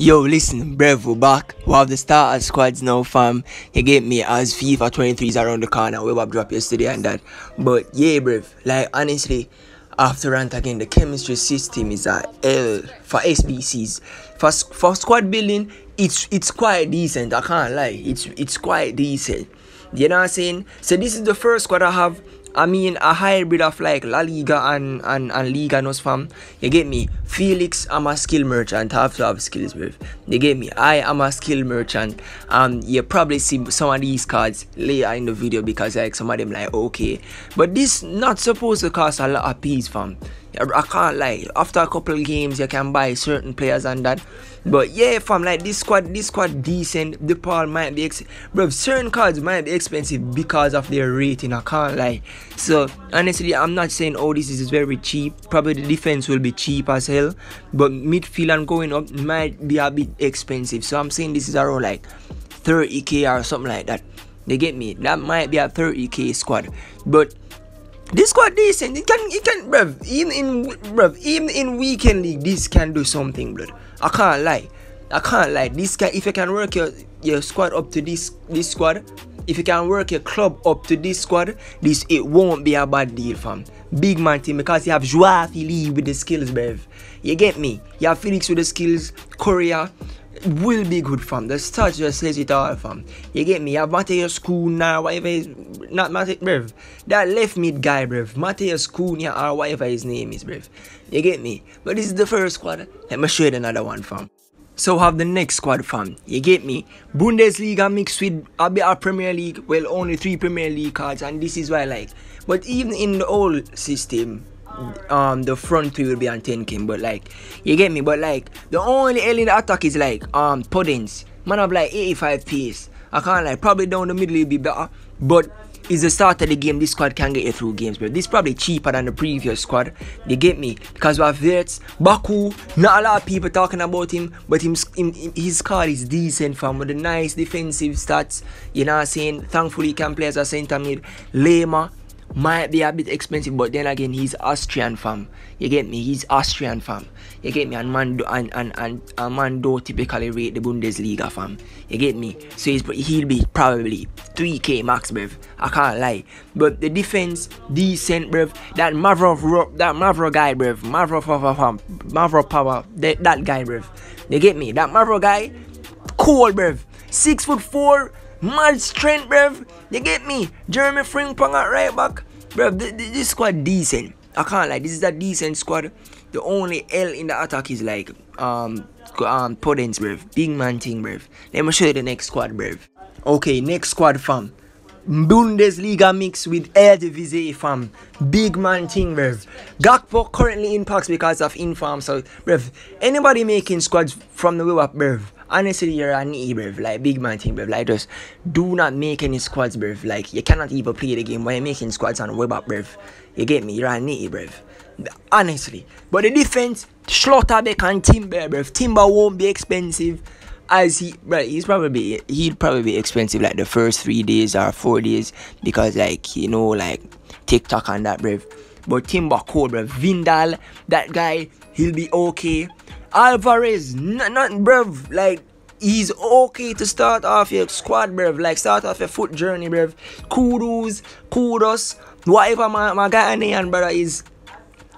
Yo, listen, bruv, we're back. We have the starter squads now, fam. You get me, as FIFA 23 is around the corner. We have dropped yesterday and that. But yeah, bruv, like honestly, after rant again, the chemistry system is a L for SBCs. For squad building, it's quite decent. I can't lie, it's quite decent. You know what I'm saying? So this is the first squad I have. I mean, a hybrid of like La Liga and Liga Nos, fam. You get me? Felix, I'm a skill merchant. I have to have skills, bruv. You get me? I am a skill merchant. You probably see some of these cards later in the video because like some of them like okay. But this not supposed to cost a lot of peas, fam. I can't lie. After a couple of games, you can buy certain players and that. But yeah, fam, like this squad decent. The Paul might be bro. Certain cards might be expensive because of their rating. I can't lie. So honestly, I'm not saying oh this is very cheap. Probably the defense will be cheap as hell. But midfield and going up might be a bit expensive. So I'm saying this is around like 30k or something like that. They get me? That might be a 30k squad. But this squad decent. It can, bruv. Even in weekend league, this can do something, blood. I can't lie. This can, if you can work your squad up to this squad, if you can work your club up to this squad, it won't be a bad deal, fam. Big man team because you have Joao Philippe with the skills, bruv. You get me? You have Felix with the skills. Korea will be good, fam. The stats just says it all, fam. You get me? You have Mateus Cunha, whatever is not Mateus, bruv. That left mid guy, bruv. Mateus Cunha or whatever his name is, bruv. You get me? But this is the first squad. Let me show you another one, fam. So have the next squad, fam. You get me? Bundesliga mixed with a bit of Premier League. Well, only 3 Premier League cards, and this is why I like. But even in the old system, the front three will be on 10k, but like you get me, but like the only L in the attack is like Podence. Man have like 85 pace. I can't like probably down the middle will be better, but it's the start of the game. This squad can get you through games, but this is probably cheaper than the previous squad. You get me? Because we have Verts, Baku, not a lot of people talking about him, but his card is decent, fam, with the nice defensive stats. You know what I'm saying? Thankfully he can play as a centre mid. Lema might be a bit expensive, but then again he's Austrian, fam. You get me? He's Austrian, fam. You get me? And man don't typically rate the Bundesliga, fam. You get me? So he'll be probably 3k max, bruv. I can't lie. But the defense decent, bruv. That Mavro guy, bruv. Mavro power. That guy, bruv. You get me? That Mavro guy, cool, bruv. 6'4". Mad strength, bruv. You get me? Jeremy Frimpong at right back. Bruv, this squad decent. I can't lie, this is a decent squad. The only L in the attack is like Podence, bruv. Big man thing, bruv. Let me show you the next squad, bruv. Okay, next squad, fam. Bundesliga mix with Eredivisie, fam. Big man thing, bruv. Gakpo currently in packs because of inform. So, bruv, anybody making squads from the web up, bruv, honestly, you're an E, bruv. Like, big man thing, bruv. Like, just do not make any squads, bruv. Like, you cannot even play the game when you're making squads on web up, bruv. You get me? You're an E, bruv. Honestly. But the defense, Schlotterbeck and Timber, bruv. Timber won't be expensive. As he'll probably be expensive like the first 3 days or 4 days because like you know like TikTok and that, bruv. But Timber cool, bruv. Vindal, that guy, he'll be okay. Alvarez, not bruv, like he's okay to start off your squad, bruv. Like start off your foot journey, bruv. Kudos, whatever my guy and brother is,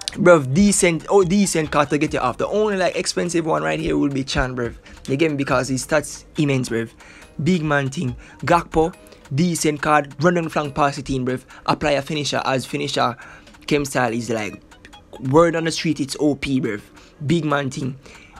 bruv, decent card to get you off. The only like expensive one right here will be Chan, bruv. Again, because his stats immense, bruv. Big man thing. Gakpo, decent card. Run on flank pass it in, bruv. Apply a finisher as finisher. Chem style is like word on the street. It's OP, bruv. Big man thing.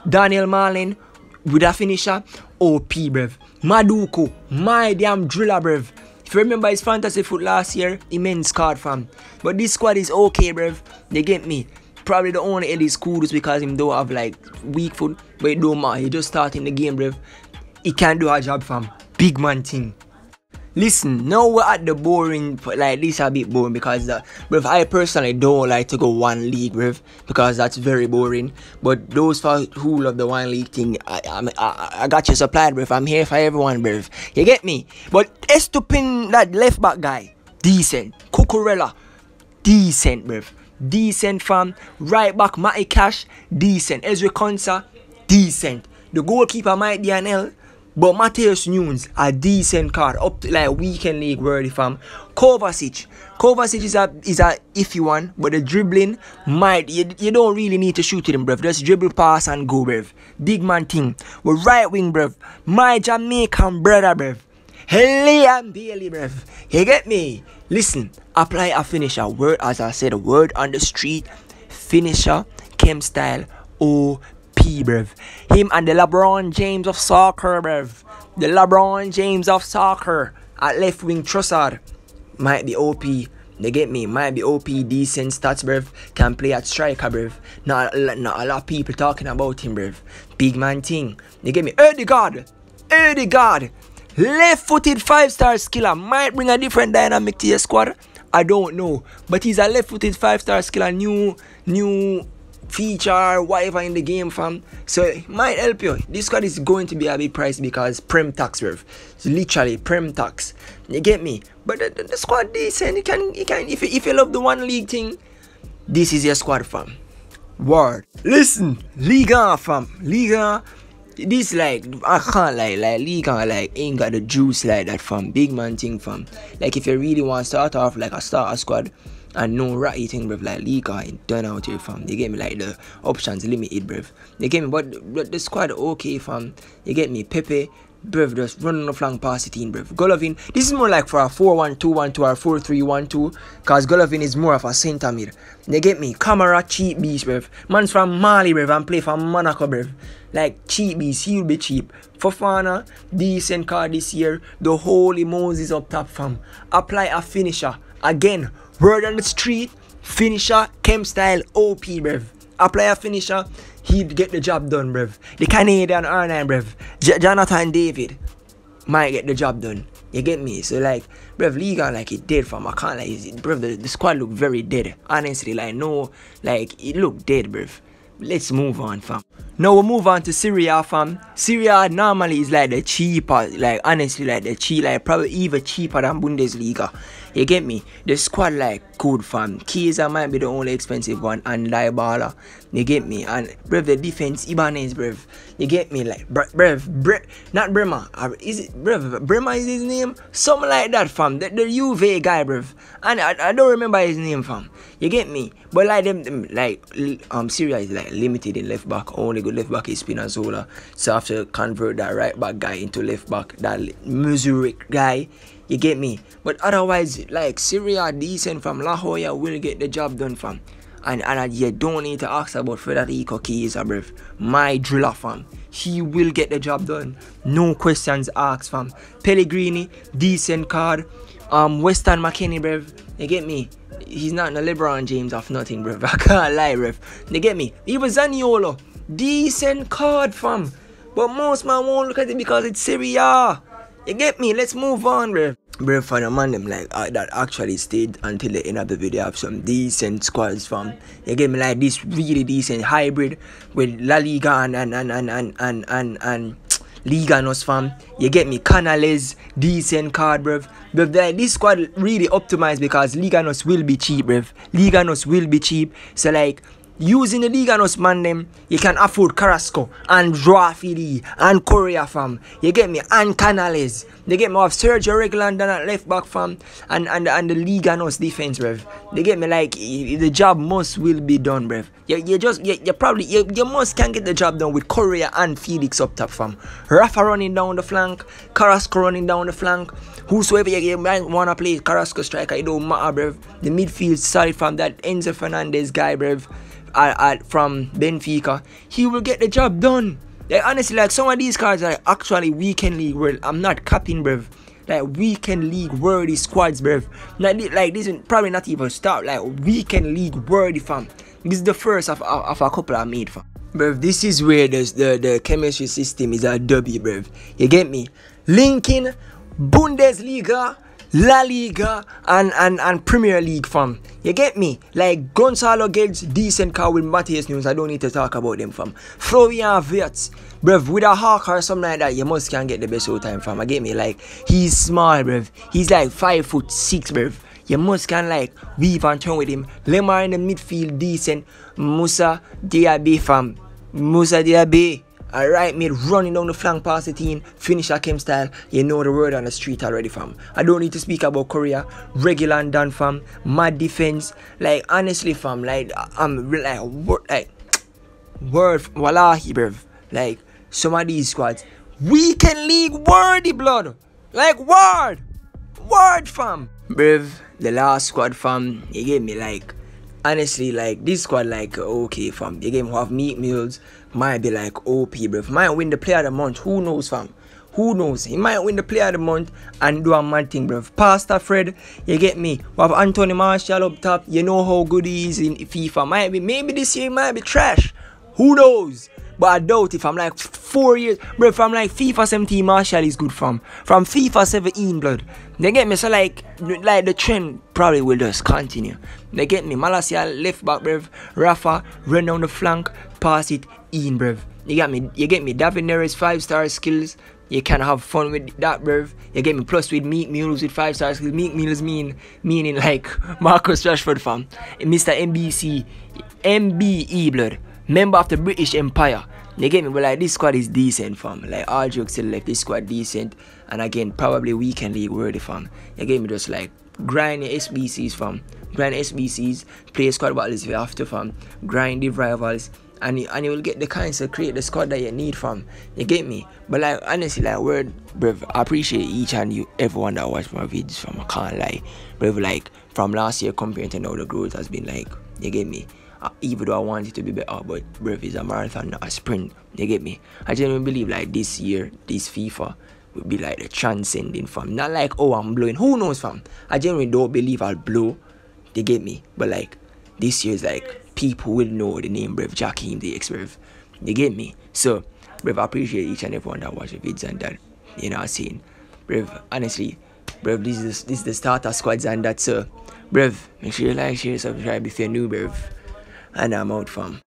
Daniel Marlin with a finisher. OP, bruv. Maduko, my damn driller, bruv. If you remember his fantasy foot last year, immense card, fam. But this squad is okay, bruv. They get me. Probably the only L is Kudos because him don't have like weak foot. But it don't matter. He just starting the game, bruv. He can do a job, fam. Big man thing. Listen, now we're at the boring, like this a bit boring because bruv, I personally don't like to go one league, bruv, because that's very boring. But those who love the one league thing, I got you supplied, bruv. I'm here for everyone, bruv. You get me? But Estupin, that left back guy, decent. Cucurella, decent, bruv. Decent, fam. Right back, Matty Cash, decent. Ezra Konsa, decent. The goalkeeper might be an L, but Mateus Nunes, a decent card, up to like weekend league worthy fam. Kovacic is a iffy one, but the dribbling might, you don't really need to shoot it him, bruv. Just dribble, pass and go, bruv. Big man thing. With right wing, bruv. My Jamaican brother, bruv. Liam Bailey, bruv. You get me? Listen, apply a finisher. Word, as I said, a word on the street. Finisher, Chem style, OP, bruv. Him and the LeBron James of soccer, bruv. The LeBron James of soccer. At left wing, Trossard. Might be OP. You get me? Might be OP, decent stats, bruv. Can play at striker, bruv. Not a lot of people talking about him, bruv. Big man thing. You get me? Odegaard. Left-footed 5-star skiller. Might bring a different dynamic to your squad. I don't know. But he's a left-footed 5-star skiller. New feature, whatever in the game, fam. So it might help you. This squad is going to be a big price because Prem tax, bruv. It's literally Prem tax. You get me? But the squad decent. You can if you love the one league thing, this is your squad, fam. Word. Listen, Liga, fam. Liga. This like I can't like Liga like ain't got the juice like that, fam. Big man thing, fam. Like if you really want to start off like a starter squad and no ratty thing, bruv, like Liga ain't done out here, fam. You get me? Like the options limited, bruv. You get me? But the squad okay, fam. You get me? Pepe, bruv, just running the flank past the team, bruv. Golovin, this is more like for a 4-1-2-1-2 or 4-3-1-2, cause Golovin is more of a centre mid. You get me? Camara cheap beast, bruv. Man's from Mali, bruv, and play for Monaco, bruv. Like cheap beast, he'll be cheap. Fofana, decent card this year. The Holy Moses up top, fam. Apply a finisher. Again, word on the street, finisher, Chem style, OP, bruv. Apply a finisher, he'd get the job done, bruv. The Canadian R9, bruv. Jonathan David might get the job done. You get me? So like, bruv, Liga like it dead, fam. I can't like, bruv, the squad look very dead. Honestly, like no, like it look dead, bruv. Let's move on, fam. Now we'll move on to Syria, fam. Syria normally is like the cheaper, like honestly like the cheap, like probably even cheaper than Bundesliga. You get me? The squad like good, fam. Chiesa might be the only expensive one, and Dybala. You get me? And bruv, the defense, Ibanez, bruv. You get me? Like bruv, not Bremer. Is it bruv? Bremer is his name? Something like that, fam. The Juve guy, bruv. And I don't remember his name, fam. You get me? But like them like Syria is like limited in left back. Only good left back is Spinazzola. So I have to convert that right back guy into left back. That Missouri guy. You get me? But otherwise, like Syria decent, from La Jolla will get the job done, fam. And you don't need to ask about Federico Chiesa, bruv. My driller, fam. He will get the job done. No questions asked, fam. Pellegrini, decent card. Weston McKennie, bruv. You get me? He's not the LeBron James of nothing, bruv. I can't lie, bruv. You get me? Even Zaniolo, decent card, fam. But most man won't look at it because it's Syria. You get me? Let's move on, bruv. Bruv, for the man them like that actually stayed until the end of the video. Have some decent squads, fam. You get me? Like this really decent hybrid with La Liga and Liga Nos, fam. You get me? Canales, decent card, bruv. But this squad really optimized because Liga Nos will be cheap, bruv. Liga Nos will be cheap. So like, using the Liga Nos, man, them, you can afford Carrasco and Joao and Correa, fam. You get me? And Canales. They get me off Sergio Reguilón at left back, fam. And the Liga Nos defense, bruv. They get me? Like, the job will be done, bruv. You must can get the job done with Correa and Felix up top, fam. Rafa running down the flank, Carrasco running down the flank. Whosoever you might wanna play Carrasco striker, it don't matter, bruv. The midfield solid from that Enzo Fernandez guy, bruv. From Benfica, he will get the job done. Like honestly, like some of these cards are actually weekend league world. I'm not capping, bruv. Like weekend league worthy squads, bruv. Like this is probably not even start. Like weekend league worthy, fam. This is the first of a couple I made, fam. Bruv, this is where the chemistry system is a W, bruv. You get me? Linking Bundesliga, La Liga and Premier League, fam. You get me? Like Gonzalo gets decent car with Mateus Nunes. I don't need to talk about them, fam. Florian Wirtz, bruv, with a hawk or something like that, you must can get the best all time, fam. I get me? Like he's small, bruv. He's like 5'6", bruv. You must can like weave and turn with him. Lemar in the midfield, decent. Musa Diaby, fam. Musa Diaby. A right mid running down the flank past the team, finish a Chem style. You know the word on the street already, fam. I don't need to speak about Korea. Regular and done, fam. Mad defense. Like, honestly, fam, like, I'm like, word, wallahi, bruv. Like, some of these squads, weekend league worthy, blood. Like, word, fam. Bruv, the last squad, fam, you gave me, like, honestly, like, this squad, like, okay, fam. You gave me have meat meals, might be, like, OP, bruv. Might win the player of the month, who knows, fam. Who knows? He might win the player of the month and do a mad thing, bruv. Pastor Fred, you get me? We have Anthony Marshall up top. You know how good he is in FIFA. Might be, maybe this year he might be trash. Who knows? But I doubt if I'm like 4 years, bro. From like FIFA 17, Marshall is good from FIFA 17, blood. They get me, so like the trend probably will just continue. They get me, Malasia left back, bruv. Rafa run down the flank, pass it in, bruv. You get me. David Neres 5-star skills. You can have fun with that, bruv. You get me, plus with Meek Mules with 5-star skills. Meek Mules meaning like Marcus Rashford, fam. Mr. MBE, blood. Member of the British Empire. You get me? But like, this squad is decent, fam. Like, all jokes to the left, this squad decent. And again, probably weekend league worthy, fam. You get me? Just like grind your SBCs, fam. Grind SBCs, play squad battles if you have to, fam. Grind the rivals, and you will get the kinds to create the squad that you need, fam. You get me? But like, honestly, like, word, bruv, I appreciate each and everyone that watched my videos, fam. I can't lie, bruv. Like, from last year compared to now, the growth has been like, you get me? Even though I want it to be better, but bruv, it's a marathon, not a sprint. You get me? I genuinely believe like this year, this FIFA will be like the transcending, fam. Not like, oh, I'm blowing. Who knows, fam? I genuinely don't believe I'll blow. You get me? But like, this year's like, people will know the name, bruv, Jakeem the X, bruv. You get me? So, bruv, I appreciate each and everyone that watch the videos and that, you know what I'm saying? Bruv, honestly, bruv, this is the starter squads and that, so, bruv, make sure you like, share, subscribe if you're new, bruv. And I'm out, fam.